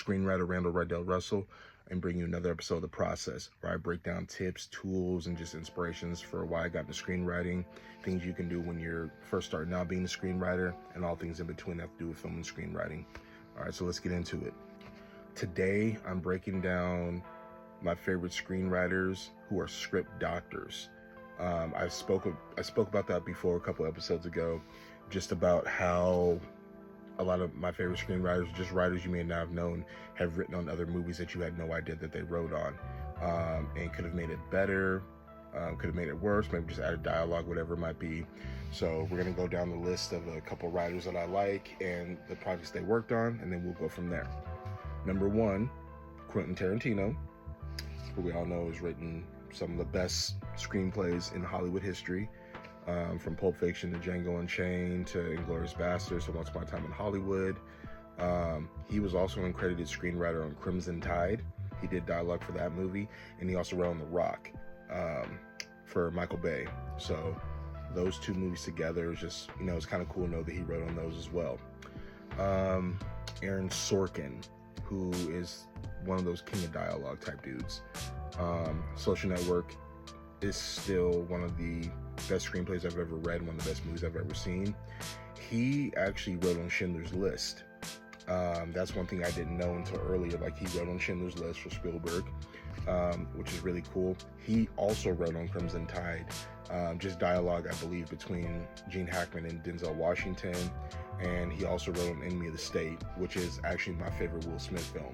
Screenwriter Randall, Rydell, Russell, and bring you another episode of The Process, where I break down tips, tools, and just inspirations for why I got into screenwriting, things you can do when you're first starting out being a screenwriter, and all things in between that have to do with film and screenwriting. All right, so let's get into it. Today, I'm breaking down my favorite screenwriters who are script doctors. I spoke about that before a couple episodes ago, just about how a lot of my favorite screenwriters, just writers you may not have known, have written on other movies that you had no idea that they wrote on, and could have made it better, could have made it worse, maybe just added dialogue, whatever it might be. So we're going to go down the list of a couple writers that I like and the projects they worked on, and then we'll go from there. Number one, Quentin Tarantino, who we all know has written some of the best screenplays in Hollywood history. From Pulp Fiction to Django Unchained to Inglourious Basterds to Once Upon a Time in Hollywood. He was also an uncredited screenwriter on Crimson Tide. He did dialogue for that movie, and he also wrote on The Rock for Michael Bay. So those two movies together is just, it's kind of cool to know that he wrote on those as well. Aaron Sorkin, who is one of those king of dialogue type dudes. Social Network is still one of the best screenplays I've ever read, one of the best movies I've ever seen. He actually wrote on Schindler's List. That's one thing I didn't know until earlier. Like, he wrote on Schindler's List for Spielberg, which is really cool. He also wrote on Crimson Tide, just dialogue, I believe, between Gene Hackman and Denzel Washington. And he also wrote on Enemy of the State, which is actually my favorite Will Smith film.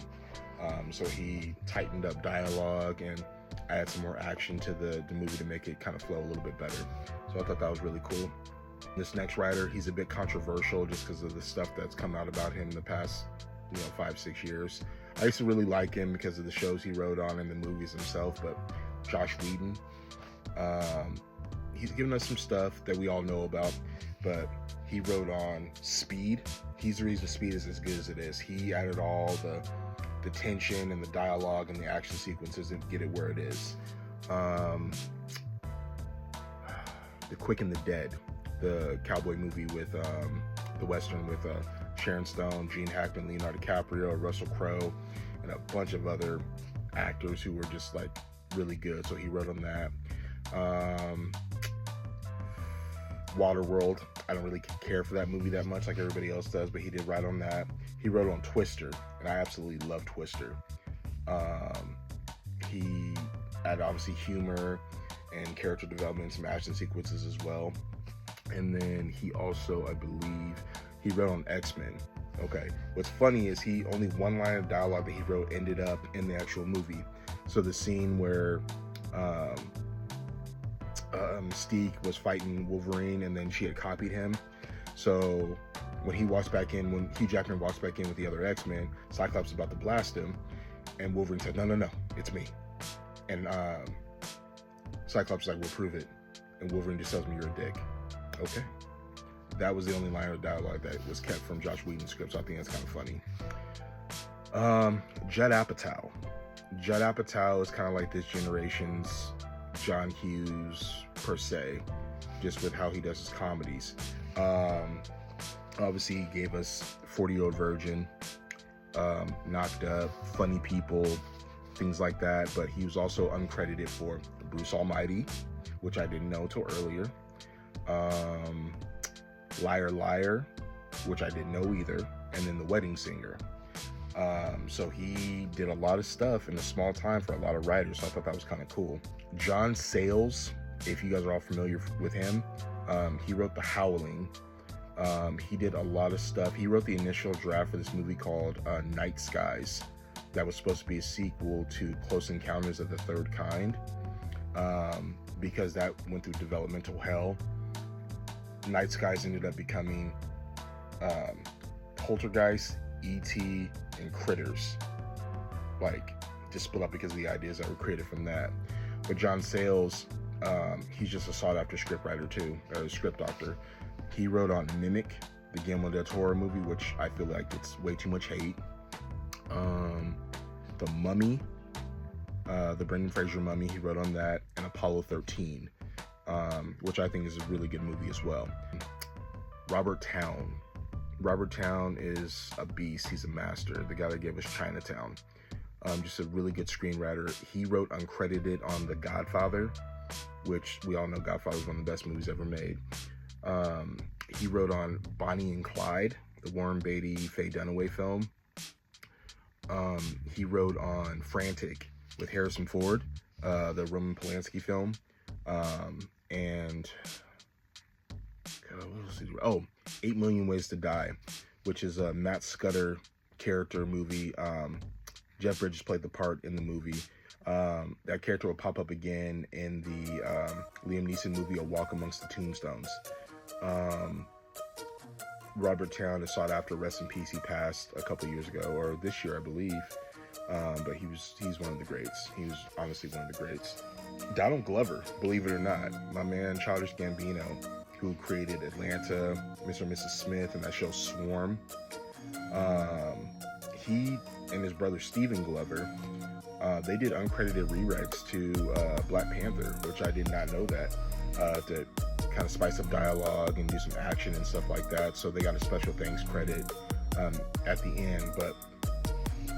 So he tightened up dialogue and add some more action to the movie to make it kind of flow a little bit better. So I thought that was really cool. This next writer, he's a bit controversial just because of the stuff that's come out about him in the past 5-6 years. I used to really like him because of the shows he wrote on and the movies himself, but Joss Whedon, he's given us some stuff that we all know about, but he wrote on Speed. He's the reason Speed is as good as it is. He added all the tension and the dialogue and the action sequences and get it where it is. The Quick and the Dead, the cowboy movie with the Western with Sharon Stone, Gene Hackman, Leonardo DiCaprio, Russell Crowe, and a bunch of other actors who were just like really good. So he wrote on that. Waterworld, I don't really care for that movie that much like everybody else does, but he did write on that. He wrote on Twister, and I absolutely love Twister. He had obviously humor and character development, some action sequences as well. And then he also, I believe, he wrote on X-Men. Okay, what's funny is only one line of dialogue that he wrote ended up in the actual movie. So the scene where Mystique was fighting Wolverine and then she had copied him. So when Hugh Jackman walks back in with the other X-Men, Cyclops is about to blast him, and Wolverine said, no, it's me. And Cyclops is like, we'll prove it. And Wolverine just tells me you're a dick. Okay. That was the only line of dialogue that was kept from Joss Whedon's script, so I think that's kind of funny. Judd Apatow. Judd Apatow is kind of like this generation's John Hughes, per se, just with how he does his comedies. Obviously, he gave us 40-Year-Old Virgin, Knocked Up, Funny People, things like that. But he was also uncredited for Bruce Almighty, which I didn't know till earlier. Liar Liar, which I didn't know either. And then The Wedding Singer. So he did a lot of stuff in a small time for a lot of writers. So I thought that was kind of cool. John Sayles, if you guys are all familiar with him, he wrote The Howling. He did a lot of stuff. He wrote the initial draft for this movie called Night Skies that was supposed to be a sequel to Close Encounters of the Third Kind. Because that went through developmental hell. Night Skies ended up becoming Poltergeist, E.T., and Critters. Like, just split up because of the ideas that were created from that. But John Sayles, he's just a sought-after scriptwriter too, a script doctor. He wrote on Mimic, the Guillermo del Toro movie, which I feel like it's way too much hate. The Mummy, the Brendan Fraser Mummy, he wrote on that, and Apollo 13, which I think is a really good movie as well. Robert Towne. Robert Towne is a beast. He's a master. The guy that gave us Chinatown. Just a really good screenwriter. He wrote uncredited on The Godfather, which we all know Godfather is one of the best movies ever made. He wrote on Bonnie and Clyde, the Warren Beatty, Faye Dunaway film. He wrote on Frantic with Harrison Ford, the Roman Polanski film. And God, what else did he write? Oh, 8 Million Ways to Die, which is a Matt Scudder character movie. Jeff Bridges played the part in the movie. That character will pop up again in the Liam Neeson movie A Walk Amongst the Tombstones. Robert Towne is sought after, rest in peace. He passed a couple years ago, or this year, I believe. But he's one of the greats. He was honestly one of the greats. Donald Glover, believe it or not, my man Childish Gambino, who created Atlanta, Mr. and Mrs. Smith, and that show Swarm. He and his brother Stephen Glover, they did uncredited rewrites to Black Panther, which I did not know that, to kind of spice up dialogue and do some action and stuff like that. So they got a special thanks credit at the end. But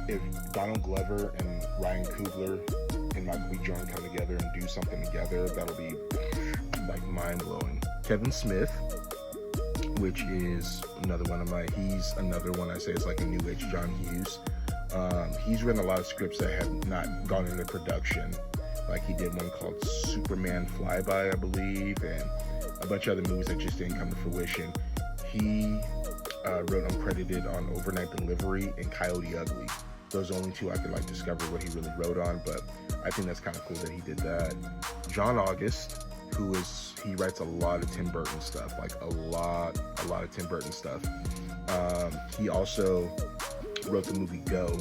if Donald Glover and Ryan Coogler and Michael B. Jordan come together and do something together, that'll be like mind-blowing. Kevin Smith, which is another one of my, he's another one I say is like a new age John Hughes. He's written a lot of scripts that have not gone into production. Like he did one called Superman Flyby, I believe, and a bunch of other movies that just didn't come to fruition. He wrote uncredited on Overnight Delivery and Coyote Ugly. Those are only two I could like discover what he really wrote on, but I think that's kind of cool that he did that. John August, he writes a lot of Tim Burton stuff, like a lot of Tim Burton stuff. He also wrote the movie Go.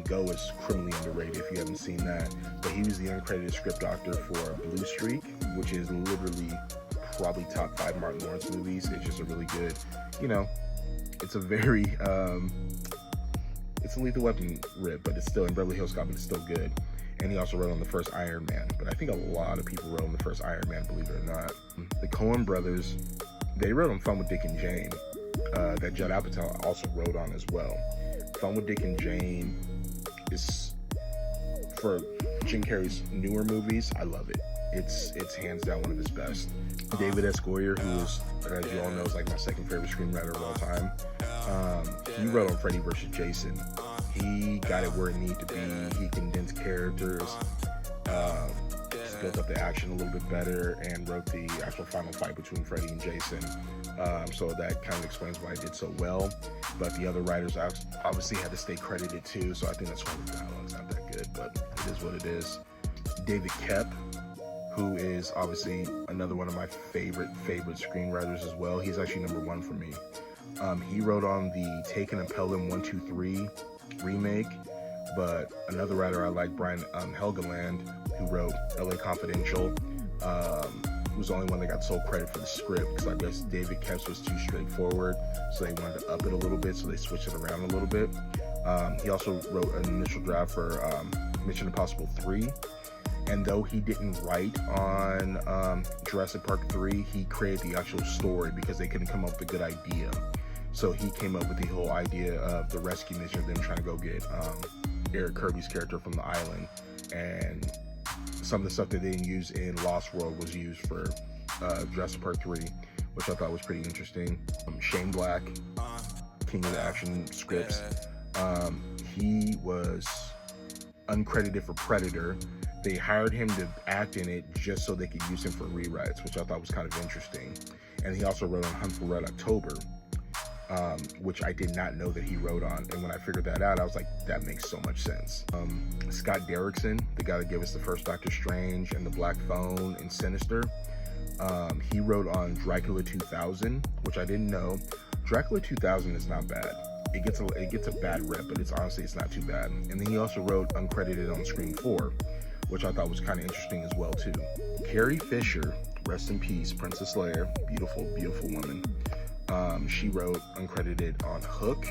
Go is criminally underrated if you haven't seen that, but he was the uncredited script doctor for Blue Streak, which is literally probably top 5 Martin Lawrence movies. It's just a really good, it's a very, it's a Lethal Weapon rip, but it's still in Beverly Hills Cop, but it's still good. And he also wrote on the first Iron Man, but I think a lot of people wrote on the first Iron Man, believe it or not. The Coen brothers, they wrote on Fun with Dick and Jane, that Judd Apatow also wrote on as well. Fun with Dick and Jane is, for Jim Carrey's newer movies, I love it. It's hands down one of his best. David S. Goyer, who is, as you all know, is like my second favorite screenwriter of all time. He wrote on Freddy vs. Jason. He got it where it needed to be. He condensed characters, just built up the action a little bit better, and wrote the actual final fight between Freddy and Jason. So that kind of explains why I did so well. But the other writers obviously had to stay credited too, so I think that's why the dialogue's not that good, but it is what it is. David Koepp, who is obviously another one of my favorite screenwriters as well. He's actually number 1 for me. He wrote on the Taken and Pelham 1, 2, 3 remake, but another writer I like, Brian Helgeland, who wrote LA Confidential, was the only one that got sole credit for the script, because I guess David Koepp was too straightforward, so they wanted to up it a little bit, so they switched it around a little bit. He also wrote an initial draft for Mission Impossible 3, and though he didn't write on Jurassic Park 3, he created the actual story because they couldn't come up with a good idea. So he came up with the whole idea of the rescue mission of them trying to go get Eric Kirby's character from the island, and some of the stuff that they didn't use in Lost World was used for Jurassic Park 3, which I thought was pretty interesting. Shane Black, king of the action scripts, he was uncredited for Predator. They hired him to act in it just so they could use him for rewrites, which I thought was kind of interesting. And he also wrote on Hunt for Red October, which I did not know that he wrote on. And when I figured that out, I was like, that makes so much sense. Scott Derrickson, the guy that gave us the first Doctor Strange and the Black Phone and Sinister, he wrote on Dracula 2000, which I didn't know. Dracula 2000 is not bad. It gets a bad rep, but it's not too bad. And then he also wrote uncredited on Scream 4, which I thought was kind of interesting as well too. Carrie Fisher, rest in peace, Princess Leia, beautiful, beautiful woman. She wrote uncredited on Hook,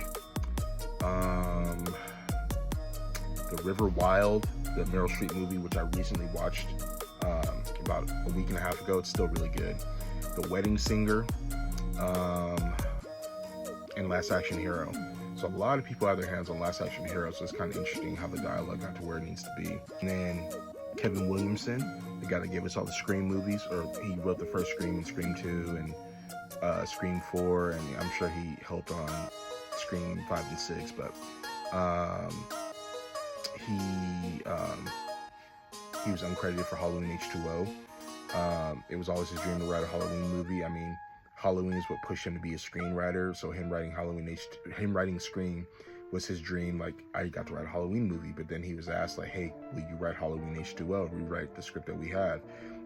The River Wild, the Meryl Streep movie, which I recently watched about a week and a half ago. It's still really good. The Wedding Singer, and Last Action Hero. So a lot of people have their hands on Last Action Hero, so it's kind of interesting how the dialogue got to where it needs to be. And then Kevin Williamson, the guy that gave us all the Scream movies, or he wrote the first Scream and Scream 2 and Scream 4, and I'm sure he helped on Scream 5 and 6, but he was uncredited for Halloween H2O. It was always his dream to write a Halloween movie. I mean, Halloween is what pushed him to be a screenwriter, so him writing Scream was his dream. Like, I got to write a Halloween movie, but then he was asked, like, hey, will you write Halloween H2O, rewrite the script that we have?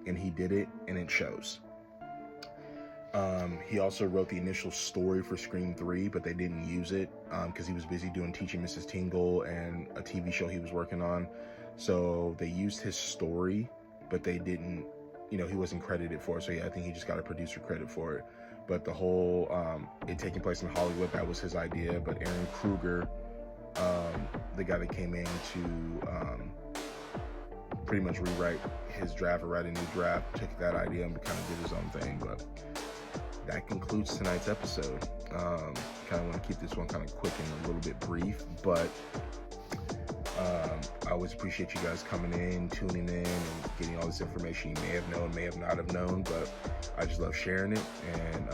And he did it, and it shows. He also wrote the initial story for Scream 3, but they didn't use it because he was busy doing Teaching Mrs. Tingle and a TV show he was working on. So they used his story, but they didn't, he wasn't credited for it. So yeah, I think he just got a producer credit for it. But the whole, it taking place in Hollywood, that was his idea. But Aaron Kruger, the guy that came in to pretty much rewrite his draft or write a new draft, took that idea and kind of did his own thing. But that concludes tonight's episode. Kind of want to keep this one kind of quick and a little bit brief, but I always appreciate you guys coming in, tuning in, and getting all this information you may have known, may have not have known, but I just love sharing it. And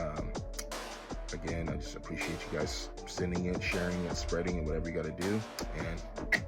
again, I just appreciate you guys sending it, sharing it, spreading it, whatever you got to do. And